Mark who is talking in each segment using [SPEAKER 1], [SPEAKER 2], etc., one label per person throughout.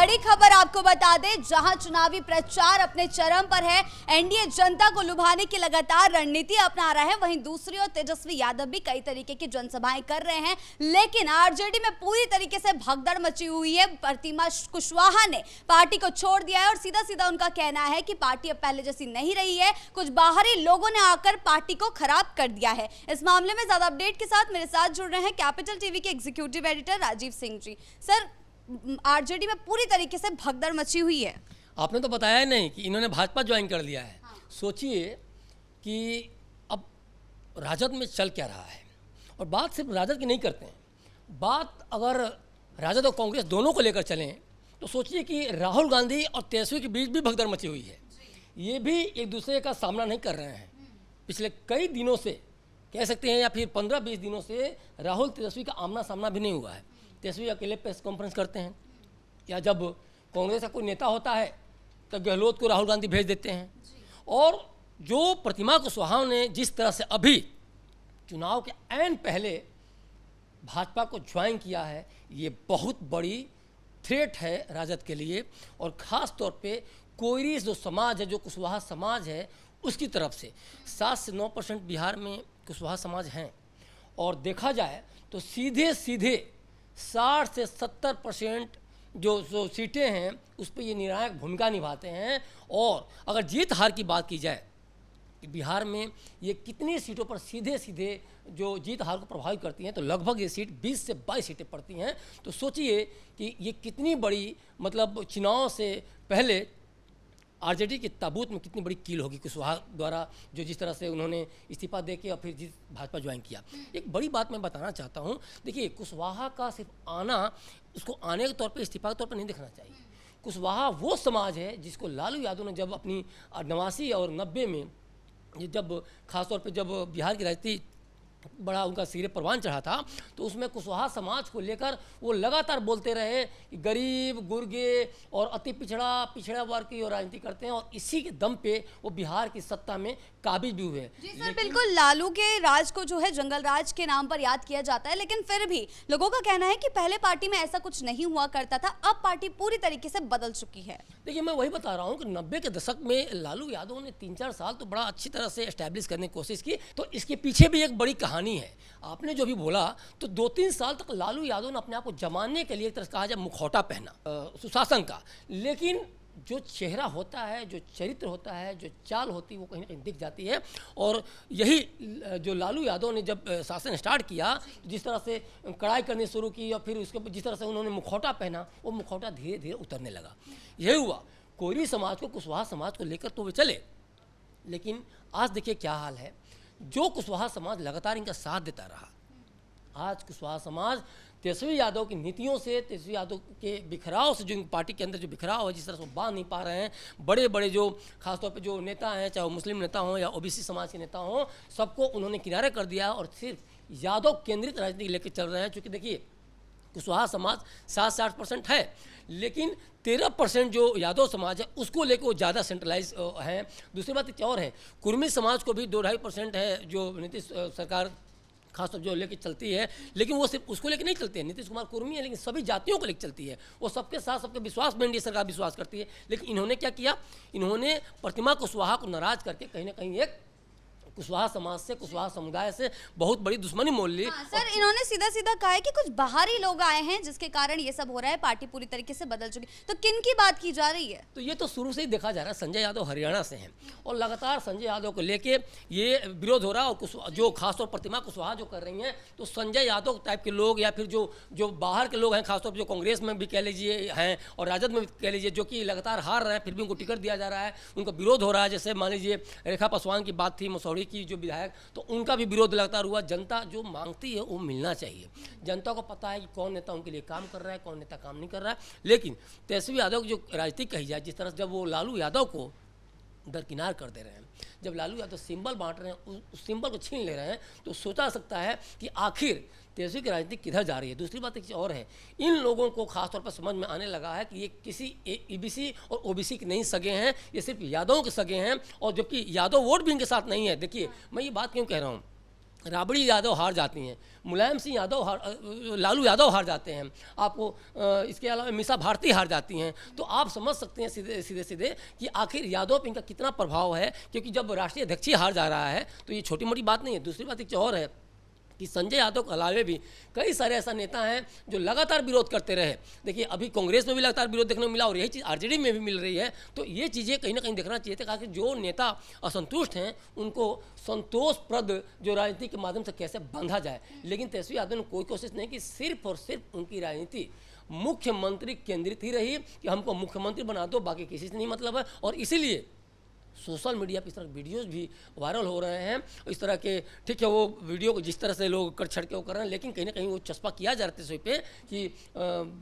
[SPEAKER 1] बड़ी खबर आपको बता दें, जहां चुनावी प्रचार अपने चरम पर है, एनडीए जनता को लुभाने की लगातार रणनीति अपना रहा है, वहीं दूसरी ओर तेजस्वी यादव भी कई तरीके की जनसभाएं कर रहे हैं। लेकिन आरजेडी में पूरी तरीके से भगदड़ मची हुई है। प्रतिमा कुशवाहा ने पार्टी को छोड़ दिया है और सीधा सीधा उनका कहना है कि पार्टी अब पहले जैसी नहीं रही है, कुछ बाहरी लोगों ने आकर पार्टी को खराब कर दिया है। इस मामले में ज्यादा अपडेट के साथ मेरे साथ जुड़ रहे हैं कैपिटल टीवी के executive editor Rajiv Singh ji. Sir, RJD में पूरी तरीके से भगदड़ मची हुई है।
[SPEAKER 2] आपने तो बताया नहीं कि इन्होंने भाजपा ज्वाइन कर लिया है। हाँ। सोचिए कि अब राजद में चल क्या रहा है, और बात सिर्फ राजद की नहीं करते हैं, बात अगर राजद और कांग्रेस दोनों को लेकर चलें तो सोचिए कि राहुल गांधी और तेजस्वी के बीच भी भगदड़ मची हुई है। ये भी एक दूसरे का सामना नहीं कर रहे हैं। पिछले कई दिनों से कह सकते हैं, या फिर 15-20 दिनों से राहुल तेजस्वी का आमना सामना भी नहीं हुआ है। तेजस्वी अकेले प्रेस कॉन्फ्रेंस करते हैं, या जब कांग्रेस का कोई नेता होता है तो गहलोत को राहुल गांधी भेज देते हैं। और जो प्रतिमा कुशवाहा ने जिस तरह से अभी चुनाव के ऐन पहले भाजपा को ज्वाइन किया है, ये बहुत बड़ी थ्रेट है राजद के लिए, और ख़ास तौर पे कोयरी जो समाज है, जो कुशवाहा समाज है, उसकी तरफ से 7 से 9% बिहार में कुशवाहा समाज हैं। और देखा जाए तो सीधे 60 से 70% जो सीटें हैं उस पर ये निर्णायक भूमिका निभाते हैं। और अगर जीत हार की बात की जाए कि बिहार में ये कितनी सीटों पर सीधे जो जीत हार को प्रभावित करती हैं, तो लगभग ये सीट 20 से 22 सीटें पड़ती हैं। तो सोचिए कि ये कितनी बड़ी, मतलब चुनाव से पहले आरजेडी के ताबूत में कितनी बड़ी कील होगी कुशवाहा द्वारा, जो जिस तरह से उन्होंने इस्तीफा देके और फिर जिस भाजपा ज्वाइन किया। एक बड़ी बात मैं बताना चाहता हूँ। देखिए, कुशवाहा का सिर्फ आना, उसको आने के तौर पे, इस्तीफा के तौर पे नहीं देखना चाहिए। कुशवाहा वो समाज है जिसको लालू यादव ने जब अपनी 89 और 90 में, जब खासतौर पे जब बिहार की राजनीति बड़ा उनका सिरे परवान चढ़ा था, तो उसमें कुशवाहा समाज को लेकर वो लगातार बोलते रहे कि गरीब, गुर्गे और अति पिछड़ा वर्ग की राजनीति करते हैं, और इसी के दम पे वो बिहार की सत्ता में काबिज भी हुए।
[SPEAKER 1] जी सर, बिल्कुल। लालू के राज को जो है जंगल राज के नाम पर याद किया जाता है, लेकिन फिर भी लोगों का कहना है कि पहले पार्टी में ऐसा कुछ नहीं हुआ करता था, अब पार्टी पूरी तरीके से बदल चुकी है।
[SPEAKER 2] देखिए, मैं वही बता रहा हूँ कि 90 के दशक में लालू यादव ने 3-4 साल तो बड़ा अच्छी तरह से एस्टैब्लिश करने की कोशिश की। तो इसके पीछे भी एक बड़ी कहानी है। आपने जो भी बोला, तो 2-3 साल तक लालू यादव ने अपने आप को जमाने के लिए, एक तरह से कहा जाए, मुखौटा पहना सुशासन का। लेकिन जो चेहरा होता है, जो चरित्र होता है, जो चाल होती है, वो कहीं ना कहीं दिख जाती है। और यही जो लालू यादव ने जब शासन स्टार्ट किया, जिस तरह से कड़ाई करनी शुरू की, और फिर उसके जिस तरह से उन्होंने मुखौटा पहना, वो मुखौटा धीरे धीरे उतरने लगा। यही हुआ। कोयरी समाज को, कुशवाहा समाज को लेकर तो वे चले, लेकिन आज देखिए क्या हाल है। जो कुशवाहा समाज लगातार इनका साथ देता रहा, आज कुशवाहा समाज तेजस्वी यादव की नीतियों से, तेजस्वी यादव के बिखराव से, जो पार्टी के अंदर जो बिखराव है, जिस तरह से वो बांध नहीं पा रहे हैं, बड़े बड़े जो खासतौर पे जो नेता हैं, चाहे वो मुस्लिम नेता हों या ओबीसी समाज के नेता हों, सबको उन्होंने किनारे कर दिया और सिर्फ यादव केंद्रित राजनीति लेकर चल रहे हैं। चूँकि देखिए, कुशवाहा समाज 7 से 8% है, लेकिन 13% जो यादव समाज है उसको लेकर वो ज़्यादा सेंट्रलाइज हैं। दूसरी बात एक और है, कुर्मी समाज को भी 2-2.5% है, जो नीतीश सरकार खासतौर जो लेके चलती है, लेकिन वो सिर्फ उसको लेके नहीं चलती है। नीतीश कुमार कुर्मी है, लेकिन सभी जातियों को लेकर चलती है। वो सबके साथ, सबके विश्वास में एनडीए सरकार विश्वास करती है। लेकिन इन्होंने क्या किया, इन्होंने प्रतिमा कुशवाहा को नाराज करके कहीं ना कहीं एक कुशवाहा समाज से, कुशवाहा समुदाय से बहुत बड़ी दुश्मनी मोल ली।
[SPEAKER 1] हाँ, सर, इन्होंने सीधा सीधा कहा है कि कुछ बाहरी लोग आए हैं जिसके कारण ये सब हो रहा है, पार्टी पूरी तरीके से बदल चुकी। तो किन की बात की जा रही है?
[SPEAKER 2] तो ये तो शुरू से ही देखा जा रहा है। संजय यादव हरियाणा से हैं, और लगातार संजय यादव को लेके ये विरोध हो रहा है। और जो खासतौर प्रतिमा कुशवाहा जो कर रही हैं, तो संजय यादव टाइप के लोग, या फिर जो बाहर के लोग हैं, खासतौर पर जो कांग्रेस में भी कह लीजिए हैं और राजद में भी कह लीजिए, जो कि लगातार हार रहे हैं, फिर भी उनको टिकट दिया जा रहा है, उनका विरोध हो रहा है। जैसे मान लीजिए रेखा पासवान की बात थी, मसौड़ी की जो विधायक, तो उनका भी विरोध लगातार हुआ। जनता जो मांगती है वो मिलना चाहिए। जनता को पता है कि कौन नेता उनके लिए काम कर रहा है, कौन नेता काम नहीं कर रहा है। लेकिन तेजस्वी यादव की जो राजनीति कही जाए, जिस तरह से जब वो लालू यादव को दरकिनार कर दे रहे हैं, जब लालू यादव सिंबल बांट रहे हैं, उस सिंबल को छीन ले रहे हैं, तो सोचा सकता है कि आखिर तेजस्वी की राजनीति किधर जा रही है। दूसरी बात एक और है, इन लोगों को खासतौर पर समझ में आने लगा है कि ये किसी ईबीसी और ओबीसी के नहीं सगे हैं, ये सिर्फ यादवों के सगे हैं, और जबकि यादव वोट भी इनके साथ नहीं है। देखिए, मैं ये बात क्यों कह रहा हूँ, राबड़ी यादव हार जाती हैं, मुलायम सिंह यादव लालू यादव हार जाते हैं, आपको इसके अलावा मीसा भारती हार जाती हैं, तो आप समझ सकते हैं सीधे सीधे कि आखिर यादव पे इनका कितना प्रभाव है। क्योंकि जब राष्ट्रीय अध्यक्ष ही हार जा रहा है तो ये छोटी मोटी बात नहीं है। दूसरी बात एक और है कि संजय यादव के अलावे भी कई सारे ऐसा नेता हैं जो लगातार विरोध करते रहे। देखिए अभी कांग्रेस में भी लगातार विरोध देखने को मिला और यही चीज़ आरजेडी में भी मिल रही है। तो ये चीज़ें कहीं ना कहीं देखना चाहिए था कि जो नेता असंतुष्ट हैं उनको संतोषप्रद जो राजनीति के माध्यम से कैसे बांधा जाए। लेकिन तेजस्वी यादव ने कोई कोशिश नहीं की, सिर्फ और सिर्फ उनकी राजनीति मुख्यमंत्री केंद्रित ही रही कि हमको मुख्यमंत्री बना दो, बाकी किसी से नहीं मतलब है। और इसीलिए सोशल मीडिया पर इस तरह वीडियोज़ भी वायरल हो रहे हैं। इस तरह के ठीक है वो वीडियो को जिस तरह से लोग कर छड़ के वो कर रहे हैं, लेकिन कहीं ना कहीं वो चस्पा किया जा रहा है इस पे कि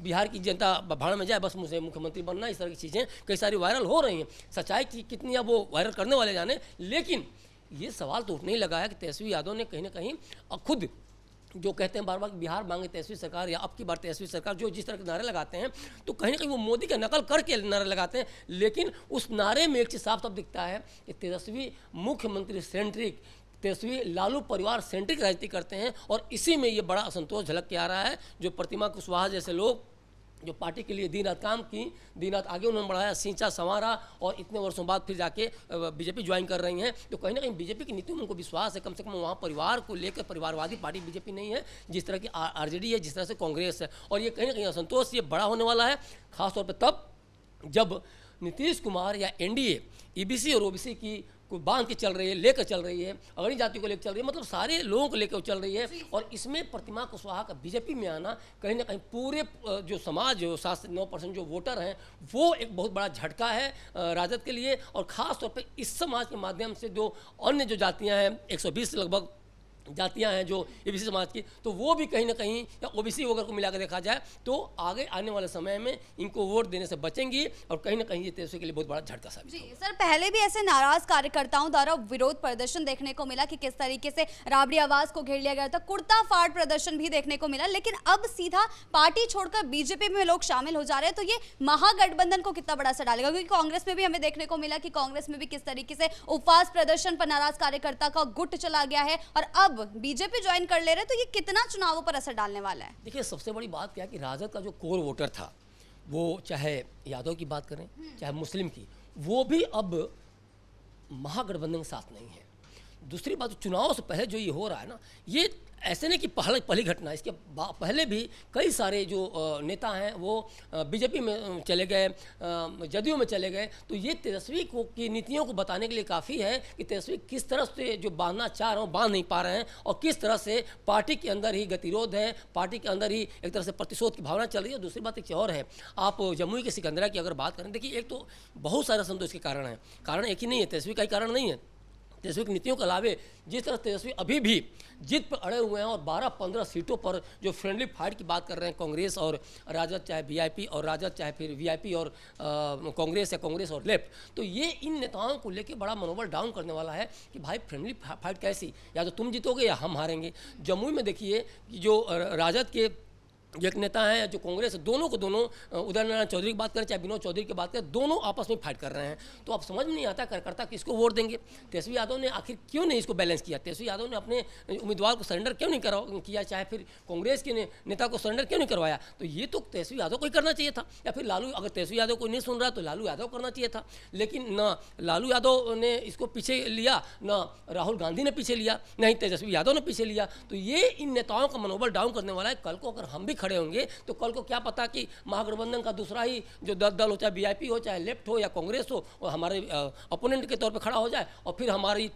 [SPEAKER 2] बिहार की जनता भाड़ में जाए, बस मुझे मुख्यमंत्री बनना, इस तरह की चीज़ें कई सारी वायरल हो रही हैं। सच्चाई की कितनी अब वो वायरल करने वाले जाने। लेकिन ये सवाल तो उठने ही लगा है कि तेजस्वी यादव ने कहीं ना कहीं खुद जो कहते हैं बार बार बिहार मांगे तेजस्वी सरकार या अब की बार तेजस्वी सरकार, जो जिस तरह के नारे लगाते हैं तो कहीं ना कहीं वो मोदी का नकल करके नारे लगाते हैं। लेकिन उस नारे में एक चीज़ साफ साफ दिखता है कि तेजस्वी मुख्यमंत्री सेंट्रिक, तेजस्वी लालू परिवार सेंट्रिक राजनीति करते हैं। और इसी में ये बड़ा असंतोष झलक के आ रहा है। जो प्रतिमा कुशवाहा जैसे लोग जो पार्टी के लिए दिन रात काम की, दिन रात आगे उन्होंने बढ़ाया, सींचा संवारा और इतने वर्षों बाद फिर जाके बीजेपी ज्वाइन कर रही हैं, तो कहीं ना कहीं बीजेपी की नीतियों में उनको विश्वास है। कम से कम वहाँ परिवार को लेकर परिवारवादी पार्टी बीजेपी नहीं है, जिस तरह की आरजेडी है, जिस तरह से कांग्रेस है। और ये कहीं ना कहीं असंतोष ये बड़ा होने वाला है, खासतौर पर तब जब नीतीश कुमार या एनडीए ईबीसी और ओबीसी की कोई बांध के चल रही है, लेकर चल रही है, अगली जाति को लेकर चल रही है, मतलब सारे लोगों को लेकर चल रही है। और इसमें प्रतिमा कुशवाहा का बीजेपी में आना कहीं ना कहीं पूरे जो समाज जो 7-9% जो वोटर हैं वो एक बहुत बड़ा झटका है राजद के लिए। और ख़ास तौर पे इस समाज के माध्यम से जो अन्य जो जातियाँ हैं, 120 लगभग जातियां हैं जो एबीसी समाज की, तो वो भी कहीं ना कहीं या ओबीसी वगैरह को मिलाकर देखा जाए तो आगे आने वाले समय में इनको वोट देने से बचेंगी। और कहीं ना कहीं ये तेजस्वी के लिए बहुत बड़ा झटका साबित होगा।
[SPEAKER 1] सर पहले भी ऐसे नाराज कार्यकर्ताओं द्वारा विरोध प्रदर्शन देखने को मिला कि किस तरीके से राबड़ी आवास को घेर लिया गया था, कुर्ता फाड़ प्रदर्शन भी देखने को मिला। लेकिन अब सीधा पार्टी छोड़कर बीजेपी में लोग शामिल हो जा रहे हैं, तो ये महागठबंधन को कितना बड़ा असर डालेगा? क्योंकि कांग्रेस में भी हमें देखने को मिला कि कांग्रेस में भी किस तरीके से उपवास प्रदर्शन पर नाराज कार्यकर्ता का गुट चला गया है और अब बीजेपी ज्वाइन कर ले रहे, तो ये कितना चुनावों पर असर डालने वाला है?
[SPEAKER 2] देखिए सबसे बड़ी बात क्या है कि राजद का जो कोर वोटर था, वो चाहे यादव की बात करें चाहे मुस्लिम की, वो भी अब महागठबंधन के साथ नहीं है। दूसरी बात, चुनाव से पहले जो ये हो रहा है ना, ये ऐसे नहीं कि पहली घटना, इसके पहले भी कई सारे जो नेता हैं वो बीजेपी में चले गए, जदयू में चले गए। तो ये तेजस्वी को की नीतियों को बताने के लिए काफ़ी है कि तेजस्वी किस तरह से जो बांधना चाह रहे हो बांध नहीं पा रहे हैं, और किस तरह से पार्टी के अंदर ही गतिरोध है, पार्टी के अंदर ही एक तरह से प्रतिशोध की भावना चल रही है। दूसरी बात एक और है, आप जमुई के सिकंदरा की अगर बात करें, देखिए एक तो बहुत सारे असंतोष के कारण हैं, कारण एक ही नहीं है, तेजस्वी का ही कारण नहीं है। तेजस्वी की नीतियों के अलावे जिस तरह तेजस्वी अभी भी जीत पर अड़े हुए हैं और 12-15 सीटों पर जो फ्रेंडली फाइट की बात कर रहे हैं, कांग्रेस और राजद चाहे वीआईपी और राजद चाहे फिर वीआईपी और कांग्रेस या कांग्रेस और लेफ्ट, तो ये इन नेताओं को लेकर बड़ा मनोबल डाउन करने वाला है कि भाई फ्रेंडली फाइट कैसी, या तो तुम जीतोगे या हम हारेंगे। जमुई में देखिए कि जो राजद के जो एक नेता हैं, जो कांग्रेस, दोनों को दोनों उदय नारायण चौधरी की बात करें चाहे विनोद चौधरी की बात करें, दोनों आपस में फाइट कर रहे हैं। तो अब समझ में नहीं आता कार्यकर्ता किसको वोट देंगे। तेजस्वी यादव ने आखिर क्यों नहीं इसको बैलेंस किया? तेजस्वी यादव ने अपने उम्मीदवार को सरेंडर क्यों नहीं किया, चाहे फिर कांग्रेस के नेता को सरेंडर क्यों नहीं करवाया? तो ये तो तेजस्वी यादव को ही करना चाहिए था, या फिर लालू, अगर तेजस्वी यादव को नहीं सुन रहा तो लालू यादव करना चाहिए था। लेकिन न लालू यादव ने इसको पीछे लिया, न राहुल गांधी ने पीछे लिया, नहीं तेजस्वी यादव ने पीछे लिया। तो ये इन नेताओं का मनोबल डाउन करने वाला है। कल को अगर हम भी खड़े होंगे तो कल को क्या पता कि महागठबंधन का दूसरा ही जो दल हो, चाहे वीआईपी हो चाहे लेफ्ट हो या कांग्रेस हो, और हमारे अपोनेंट के तौर पे खड़ा हो जाए, और फिर हमारी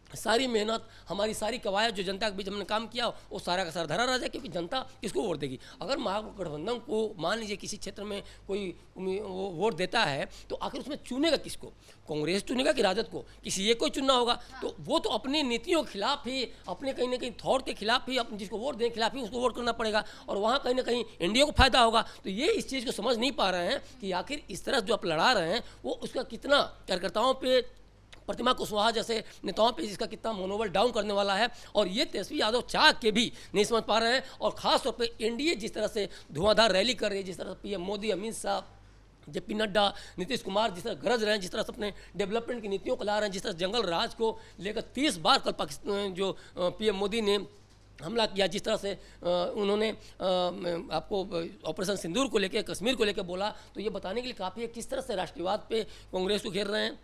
[SPEAKER 2] सारी मेहनत, हमारी सारी कवायद जो जनता के बीच हमने काम किया वो सारा का सारा धरा रह जाए। क्योंकि जनता किसको वोट देगी? अगर महागठबंधन को मान लीजिए किसी क्षेत्र में कोई वो वोट देता है तो आखिर उसमें चुनेगा किसको? कांग्रेस चुनेगा कि राजद को? किसी एक को चुनना होगा। तो वो तो अपनी नीतियों के खिलाफ ही, अपने कहीं ना कहीं थॉट के खिलाफ ही, जिसको वोट देने के खिलाफ ही उसको वोट करना पड़ेगा, और वहाँ कहीं ना कहीं एनडीए को फायदा होगा। तो ये इस चीज़ को समझ नहीं पा रहे हैं कि आखिर इस तरह जो आप लड़ा रहे हैं वो उसका कितना कार्यकर्ताओं पर, प्रतिमा कुशवाहा जैसे नेताओं पे इसका कितना मनोबल डाउन करने वाला है। और ये तेजस्वी यादव चाह के भी नहीं समझ पा रहे हैं। और ख़ास तौर पे एनडीए जिस तरह से धुआंधार रैली कर रही है, जिस तरह से पीएम मोदी, अमित शाह, जेपी नड्डा, नीतीश कुमार जिस तरह गरज रहे हैं, जिस तरह से अपने डेवलपमेंट की नीतियों को ला रहे हैं, जिस तरह जंगल राज को लेकर 30 बार कल पाकिस्तान जो पीएम मोदी ने हमला किया, जिस तरह से उन्होंने आपको ऑपरेशन सिंदूर को लेकर, कश्मीर को लेकर बोला, तो ये बताने के लिए काफ़ी है किस तरह से राष्ट्रवाद पे कांग्रेस को घेर रहे हैं,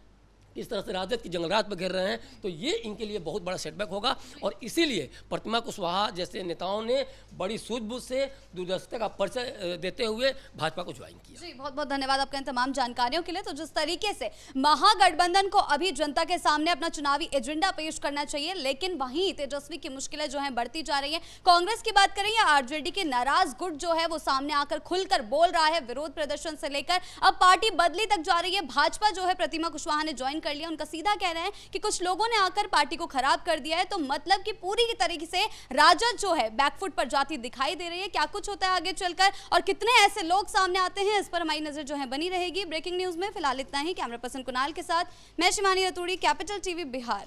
[SPEAKER 2] किस तरह से राजद की जंगलराज पर घेर रहे हैं। तो ये इनके लिए बहुत बड़ा सेटबैक होगा और इसीलिए प्रतिमा कुशवाहा जैसे नेताओं ने बड़ी सूझबूझ से दूरदर्शिता का परिचय देते हुए भाजपा को ज्वाइन किया।
[SPEAKER 1] जी, बहुत बहुत धन्यवाद आपका इन तमाम जानकारियों के लिए। तो जिस तरीके से महागठबंधन को अभी जनता के सामने अपना चुनावी एजेंडा पेश करना चाहिए, लेकिन वहीं तेजस्वी की मुश्किलें जो हैं बढ़ती जा रही हैं। कांग्रेस की बात करें या आरजेडी के नाराज गुट जो है वो सामने आकर खुलकर बोल रहा है, विरोध प्रदर्शन से लेकर अब पार्टी बदली तक जा रही है। भाजपा जो है प्रतिमा कुशवाहा ने ज्वाइन कर लिया, उनका सीधा कहना है कि कुछ लोगों ने आकर पार्टी को खराब कर दिया है। तो मतलब कि पूरी की तरीके से राजद जो है बैकफुट पर जाती दिखाई दे रही है। क्या कुछ होता है आगे चलकर और कितने ऐसे लोग सामने आते हैं, इस पर हमारी नजर जो है बनी रहेगी। ब्रेकिंग न्यूज में फिलहाल इतना ही। कैमरा पर्सन कुणाल के साथ मैं शिवानी रतूड़ी, कैपिटल टीवी बिहार।